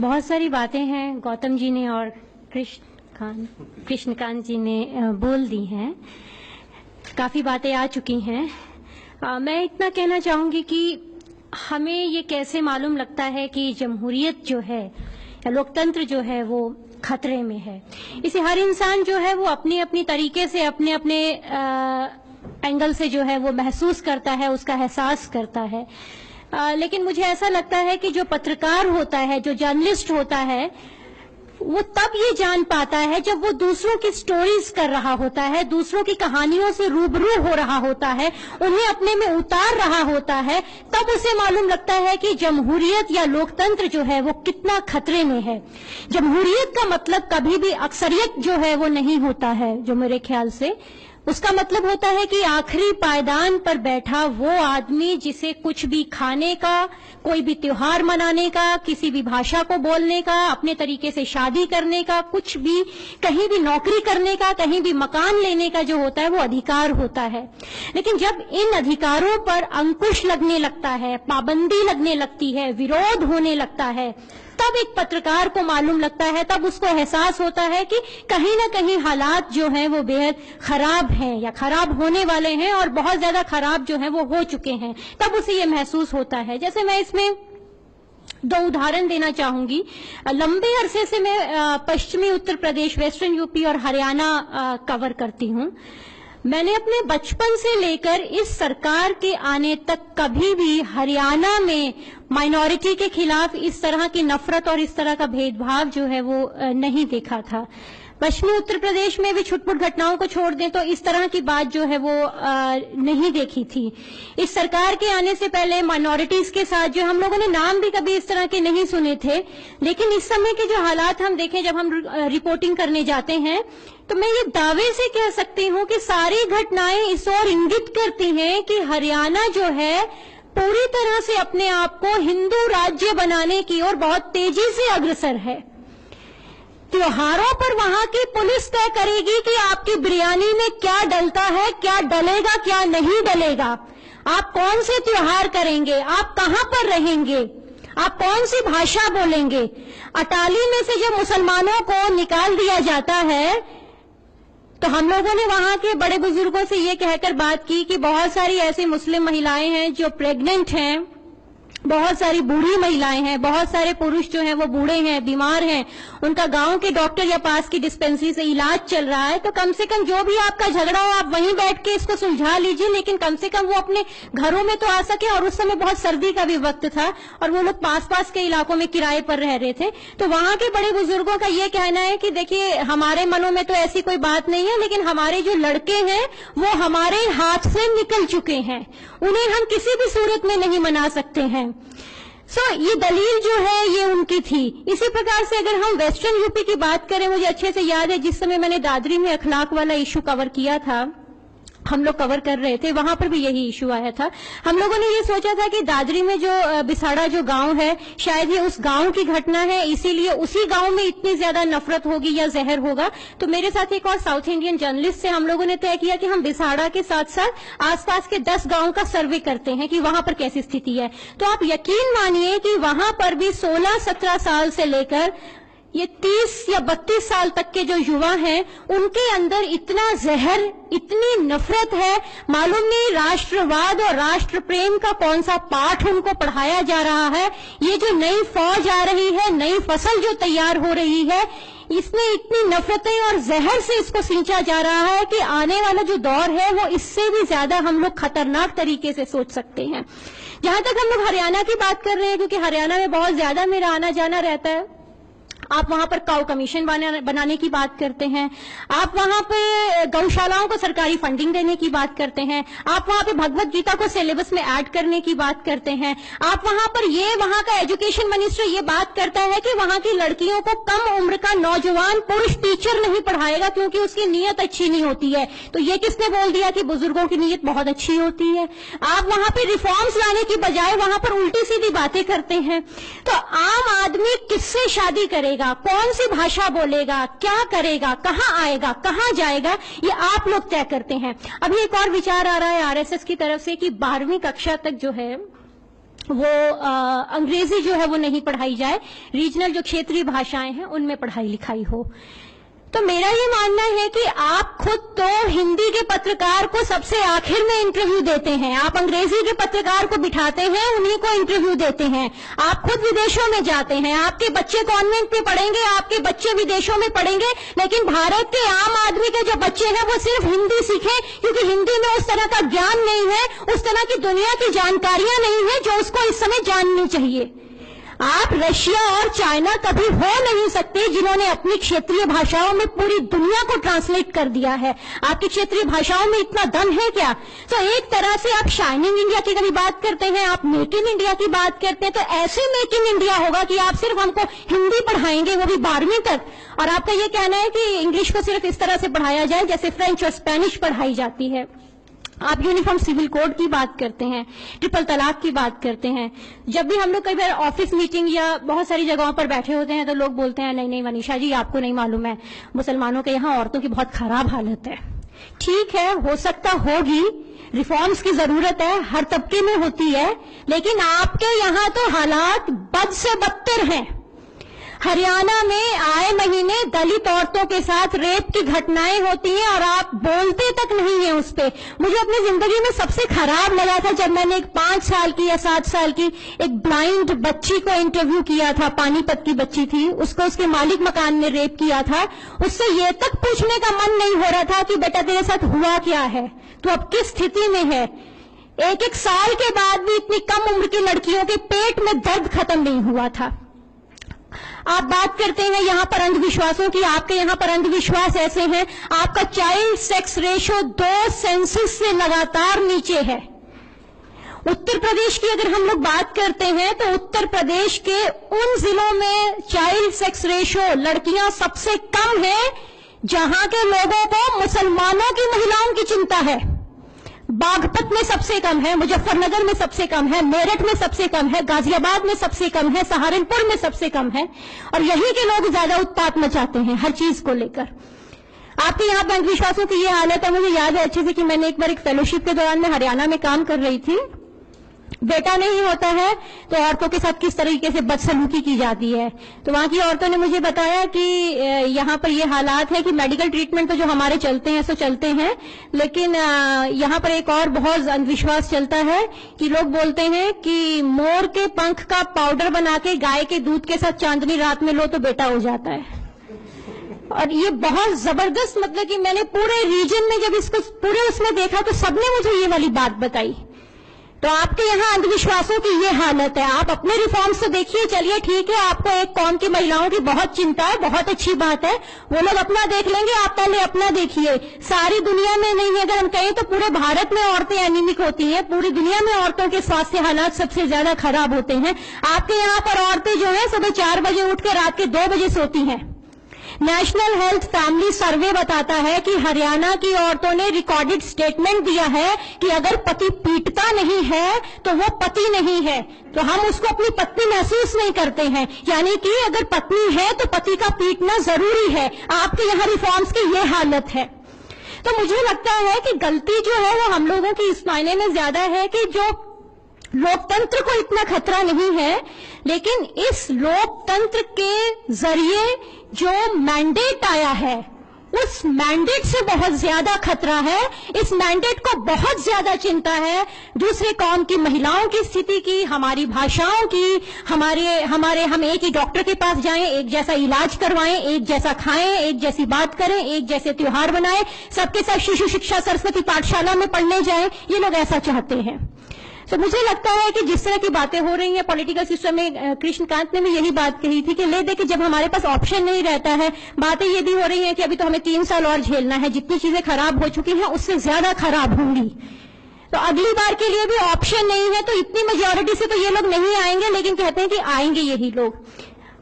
बहुत सारी बातें हैं गौतम जी ने और कृष्णकांत जी ने बोल दी हैं। काफ़ी बातें आ चुकी हैं। मैं इतना कहना चाहूँगी कि हमें ये कैसे मालूम लगता है कि जमहूरियत जो है या लोकतंत्र जो है वो खतरे में है। इसे हर इंसान जो है वो अपनी अपनी तरीके से अपने अपने एंगल से जो है वो महसूस करता है, उसका एहसास करता है। लेकिन मुझे ऐसा लगता है कि जो पत्रकार होता है, जो जर्नलिस्ट होता है, वो तब ये जान पाता है जब वो दूसरों की स्टोरीज कर रहा होता है, दूसरों की कहानियों से रूबरू हो रहा होता है, उन्हें अपने में उतार रहा होता है, तब उसे मालूम लगता है कि जमहूरियत या लोकतंत्र जो है वो कितना खतरे में है। जमहूरियत का मतलब कभी भी अक्सरियत जो है वो नहीं होता है, जो मेरे ख्याल से उसका मतलब होता है कि आखिरी पायदान पर बैठा वो आदमी जिसे कुछ भी खाने का, कोई भी त्योहार मनाने का, किसी भी भाषा को बोलने का, अपने तरीके से शादी करने का, कुछ भी कहीं भी नौकरी करने का, कहीं भी मकान लेने का जो होता है वो अधिकार होता है। लेकिन जब इन अधिकारों पर अंकुश लगने लगता है, पाबंदी लगने लगती है, विरोध होने लगता है, तब एक पत्रकार को मालूम लगता है, तब उसको एहसास होता है कि कहीं ना कहीं हालात जो हैं वो बेहद खराब हैं या खराब होने वाले हैं और बहुत ज्यादा खराब जो हैं वो हो चुके हैं। तब उसे ये महसूस होता है। जैसे मैं इसमें दो उदाहरण देना चाहूंगी। लंबे अरसे से मैं पश्चिमी उत्तर प्रदेश, वेस्टर्न यूपी और हरियाणा कवर करती हूं। मैंने अपने बचपन से लेकर इस सरकार के आने तक कभी भी हरियाणा में माइनॉरिटी के खिलाफ इस तरह की नफरत और इस तरह का भेदभाव जो है वो नहीं देखा था। पश्चिमी उत्तर प्रदेश में भी छुटपुट घटनाओं को छोड़ दें तो इस तरह की बात जो है वो नहीं देखी थी। इस सरकार के आने से पहले माइनॉरिटीज के साथ जो हम लोगों ने नाम भी कभी इस तरह के नहीं सुने थे, लेकिन इस समय के जो हालात हम देखें जब हम रिपोर्टिंग करने जाते हैं तो मैं ये दावे से कह सकती हूँ कि सारी घटनाएं इस ओर इंगित करती हैं कि हरियाणा जो है पूरी तरह से अपने आप को हिंदू राज्य बनाने की ओर बहुत तेजी से अग्रसर है। त्योहारों पर वहां की पुलिस तय करेगी कि आपकी बिरयानी में क्या डलता है, क्या डलेगा, क्या नहीं डलेगा, आप कौन से त्योहार करेंगे, आप कहां पर रहेंगे, आप कौन सी भाषा बोलेंगे। अटाली में से जब मुसलमानों को निकाल दिया जाता है तो हम लोगों ने वहां के बड़े बुजुर्गों से ये कहकर बात की कि बहुत सारी ऐसी मुस्लिम महिलाएं हैं जो प्रेग्नेंट हैं, बहुत सारी बूढ़ी महिलाएं हैं, बहुत सारे पुरुष जो हैं वो बूढ़े हैं, बीमार हैं, उनका गांव के डॉक्टर या पास की डिस्पेंसरी से इलाज चल रहा है। तो कम से कम जो भी आपका झगड़ा हो आप वहीं बैठ के इसको सुलझा लीजिए, लेकिन कम से कम वो अपने घरों में तो आ सके। और उस समय बहुत सर्दी का भी वक्त था और वो लोग पास पास के इलाकों में किराए पर रह रहे थे। तो वहां के बड़े बुजुर्गों का ये कहना है कि देखिए हमारे मनों में तो ऐसी कोई बात नहीं है, लेकिन हमारे जो लड़के हैं वो हमारे हाथ से निकल चुके हैं, उन्हें हम किसी भी सूरत में नहीं मना सकते हैं। ये दलील जो है ये उनकी थी। इसी प्रकार से अगर हम वेस्टर्न यूपी की बात करें, मुझे अच्छे से याद है जिस समय मैंने दादरी में अखलाक वाला इशू कवर किया था, हम लोग कवर कर रहे थे, वहां पर भी यही इशू आया था। हम लोगों ने ये सोचा था कि दादरी में जो बिसाड़ा जो गांव है, शायद ये उस गांव की घटना है, इसीलिए उसी गांव में इतनी ज्यादा नफरत होगी या जहर होगा। तो मेरे साथ एक और साउथ इंडियन जर्नलिस्ट से हम लोगों ने तय किया कि हम बिसाड़ा के साथ साथ आसपास के 10 गांव का सर्वे करते हैं कि वहां पर कैसी स्थिति है। तो आप यकीन मानिए कि वहां पर भी 16-17 साल से लेकर ये 30 या 32 साल तक के जो युवा हैं उनके अंदर इतना जहर, इतनी नफरत है, मालूम नहीं राष्ट्रवाद और राष्ट्र प्रेम का कौन सा पाठ उनको पढ़ाया जा रहा है। ये जो नई फौज आ रही है, नई फसल जो तैयार हो रही है, इसमें इतनी नफरतें और जहर से इसको सींचा जा रहा है कि आने वाला जो दौर है वो इससे भी ज्यादा हम लोग खतरनाक तरीके से सोच सकते हैं। जहां तक हम लोग हरियाणा की बात कर रहे हैं, क्योंकि हरियाणा में बहुत ज्यादा मेरा आना जाना रहता है, आप वहां पर काऊ कमीशन बनाने की बात करते हैं, आप वहां पे गौशालाओं को सरकारी फंडिंग देने की बात करते हैं, आप वहां पे भगवत गीता को सिलेबस में ऐड करने की बात करते हैं, आप वहां पर वहां का एजुकेशन मिनिस्टर ये बात करता है कि वहां की लड़कियों को कम उम्र का नौजवान पुरुष टीचर नहीं पढ़ाएगा क्योंकि उसकी नीयत अच्छी नहीं होती है। तो ये किसने बोल दिया कि बुजुर्गों की नीयत बहुत अच्छी होती है। आप वहां पे रिफॉर्म्स लाने की बजाय वहां पर उल्टी सीधी बातें करते हैं। तो आम आदमी किससे शादी करेगा, कौन सी भाषा बोलेगा, क्या करेगा, कहां आएगा, कहां जाएगा, ये आप लोग तय करते हैं। अभी एक और विचार आ रहा है आरएसएस की तरफ से कि 12वीं कक्षा तक जो है वो अंग्रेजी जो है वो नहीं पढ़ाई जाए, रीजनल जो क्षेत्रीय भाषाएं हैं उनमें पढ़ाई लिखाई हो। तो मेरा ये मानना है कि आप खुद तो हिंदी के पत्रकार को सबसे आखिर में इंटरव्यू देते हैं, आप अंग्रेजी के पत्रकार को बिठाते हैं, उन्हीं को इंटरव्यू देते हैं। आप खुद विदेशों में जाते हैं, आपके बच्चे कॉन्वेंट में पढ़ेंगे, आपके बच्चे विदेशों में पढ़ेंगे, लेकिन भारत के आम आदमी के जो बच्चे हैं वो सिर्फ हिंदी सीखें, क्योंकि हिंदी में उस तरह का ज्ञान नहीं है, उस तरह की दुनिया की जानकारियां नहीं है जो उसको इस समय जाननी चाहिए। आप रशिया और चाइना कभी हो नहीं सकते जिन्होंने अपनी क्षेत्रीय भाषाओं में पूरी दुनिया को ट्रांसलेट कर दिया है। आपकी क्षेत्रीय भाषाओं में इतना दम है क्या? तो एक तरह से आप शाइनिंग इंडिया की कभी बात करते हैं, आप मेक इन इंडिया की बात करते हैं, तो ऐसे मेक इन इंडिया होगा कि आप सिर्फ हमको हिंदी पढ़ाएंगे, वो भी 12वीं तक, और आपका ये कहना है कि इंग्लिश को सिर्फ इस तरह से पढ़ाया जाए जैसे फ्रेंच और स्पेनिश पढ़ाई जाती है। आप यूनिफॉर्म सिविल कोड की बात करते हैं, ट्रिपल तलाक की बात करते हैं। जब भी हम लोग कई बार ऑफिस मीटिंग या बहुत सारी जगहों पर बैठे होते हैं तो लोग बोलते हैं नहीं नहीं मनीषा जी, आपको नहीं मालूम है, मुसलमानों के यहाँ औरतों की बहुत खराब हालत है। ठीक है, हो सकता होगी, रिफॉर्म्स की जरूरत है, हर तबके में होती है, लेकिन आपके यहाँ तो हालात बद से बदतर हैं। हरियाणा में आए महीने दलित औरतों के साथ रेप की घटनाएं होती हैं और आप बोलते तक नहीं है उस पे। मुझे अपनी जिंदगी में सबसे खराब लगा था जब मैंने एक 5 साल की या 7 साल की एक ब्लाइंड बच्ची को इंटरव्यू किया था, पानीपत की बच्ची थी, उसको उसके मालिक मकान ने रेप किया था। उससे ये तक पूछने का मन नहीं हो रहा था कि बेटा तेरे साथ हुआ क्या है, तू अब किस स्थिति में है। एक साल के बाद भी इतनी कम उम्र की लड़कियों के पेट में दर्द खत्म नहीं हुआ था। आप बात करते हैं यहाँ पर अंधविश्वासों की, आपके यहाँ पर अंधविश्वास ऐसे हैं, आपका चाइल्ड सेक्स रेशो 2 सेंसस से लगातार नीचे है। उत्तर प्रदेश की अगर हम लोग बात करते हैं तो उत्तर प्रदेश के उन जिलों में चाइल्ड सेक्स रेशो लड़कियां सबसे कम है जहां के लोगों को मुसलमानों की महिलाओं की चिंता है। बागपत में सबसे कम है, मुजफ्फरनगर में सबसे कम है, मेरठ में सबसे कम है, गाजियाबाद में सबसे कम है, सहारनपुर में सबसे कम है, और यहीं के लोग ज्यादा उत्पात मचाते हैं हर चीज को लेकर। आपके यहाँ पर अंधविश्वासों की ये हालत है। मुझे याद है अच्छे से कि मैंने एक बार एक फेलोशिप के दौरान में हरियाणा में काम कर रही थी। बेटा नहीं होता है तो औरतों के साथ किस तरीके से बदसलूकी की जाती है, तो वहां की औरतों ने मुझे बताया कि यहाँ पर ये हालात है कि मेडिकल ट्रीटमेंट तो जो हमारे चलते हैं सो चलते हैं, लेकिन यहाँ पर एक और बहुत अंधविश्वास चलता है कि लोग बोलते हैं कि मोर के पंख का पाउडर बना के गाय के दूध के साथ चांदनी रात में लो तो बेटा हो जाता है। और ये बहुत जबरदस्त, मतलब कि मैंने पूरे रीजन में जब इसको पूरे उसमें देखा तो सबने मुझे ये वाली बात बताई। तो आपके यहाँ अंधविश्वासों की ये हालत है। आप अपने रिफॉर्म्स तो देखिए, चलिए ठीक है, आपको एक कौम की महिलाओं की बहुत चिंता है, बहुत अच्छी बात है, वो लोग अपना देख लेंगे, आप पहले अपना देखिए। सारी दुनिया में नहीं, अगर हम कहें तो पूरे भारत में औरतें एनीमिक होती हैं, पूरी दुनिया में औरतों के स्वास्थ्य हालात सबसे ज्यादा खराब होते हैं। आपके यहाँ पर औरतें जो है सुबह 4 बजे उठ के रात के 2 बजे सोती हैं। नेशनल हेल्थ फैमिली सर्वे बताता है कि हरियाणा की औरतों ने रिकॉर्डेड स्टेटमेंट दिया है कि अगर पति पीटता नहीं है तो वो पति नहीं है, तो हम उसको अपनी पत्नी महसूस नहीं करते हैं। यानी कि अगर पत्नी है तो पति का पीटना जरूरी है। आपके यहाँ रिफॉर्म्स की ये हालत है। तो मुझे लगता है कि गलती जो है वो हम लोगों की इस मायने में ज्यादा है कि जो लोकतंत्र को इतना खतरा नहीं है, लेकिन इस लोकतंत्र के जरिए जो मैंडेट आया है उस मैंडेट से बहुत ज्यादा खतरा है। इस मैंडेट को बहुत ज्यादा चिंता है दूसरे कौम की महिलाओं की स्थिति की, हमारी भाषाओं की, हम एक ही डॉक्टर के पास जाएं, एक जैसा इलाज करवाएं, एक जैसा खाएं, एक जैसी बात करें, एक जैसे त्योहार बनाएं, सबके साथ शिशु शिक्षा सरस्वती पाठशाला में पढ़ने जाएं, ये लोग ऐसा चाहते हैं। तो मुझे लगता है कि जिस तरह की बातें हो रही हैं पॉलिटिकल सिस्टम में, कृष्णकांत ने भी यही बात कही थी कि ले दे कि जब हमारे पास ऑप्शन नहीं रहता है, बातें ये भी हो रही हैं कि अभी तो हमें 3 साल और झेलना है, जितनी चीजें खराब हो चुकी हैं उससे ज्यादा खराब होंगी, तो अगली बार के लिए भी ऑप्शन नहीं है। तो इतनी मेजॉरिटी से तो ये लोग नहीं आएंगे, लेकिन कहते हैं कि आएंगे यही लोग।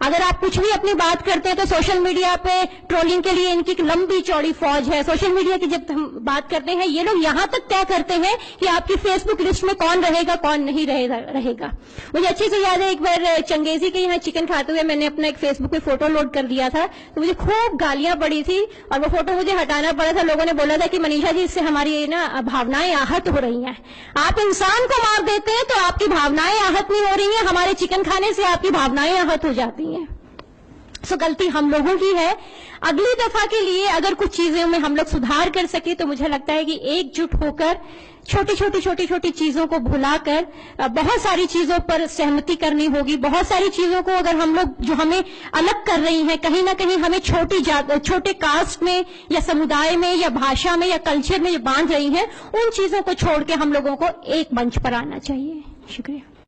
अगर आप कुछ भी अपनी बात करते हैं तो सोशल मीडिया पे ट्रोलिंग के लिए इनकी एक लंबी चौड़ी फौज है। सोशल मीडिया की जब हम बात करते हैं, ये लोग यहां तक तय करते हैं कि आपकी फेसबुक लिस्ट में कौन रहेगा कौन नहीं रहेगा। मुझे अच्छे से याद है, एक बार चंगेजी के यहाँ चिकन खाते हुए मैंने अपना एक फेसबुक पे फोटो लोड कर दिया था, तो मुझे खूब गालियां पड़ी थी और वो फोटो मुझे हटाना पड़ा था। लोगों ने बोला था कि मनीषा जी, इससे हमारी ना भावनाएं आहत हो रही हैं। आप इंसान को मार देते हैं तो आपकी भावनाएं आहत नहीं हो रही हैं, हमारे चिकन खाने से आपकी भावनाएं आहत हो जाती हैं। सो गलती हम लोगों की है। अगली दफा के लिए अगर कुछ चीजों में हम लोग सुधार कर सके तो मुझे लगता है कि एकजुट होकर छोटी छोटी चीजों को भुलाकर बहुत सारी चीजों पर सहमति करनी होगी। बहुत सारी चीजों को अगर हम लोग जो हमें अलग कर रही हैं, कहीं ना कहीं हमें छोटे कास्ट में या समुदाय में या भाषा में या कल्चर में बांध रही हैं, उन चीजों को छोड़ के हम लोगों को एक मंच पर आना चाहिए। शुक्रिया।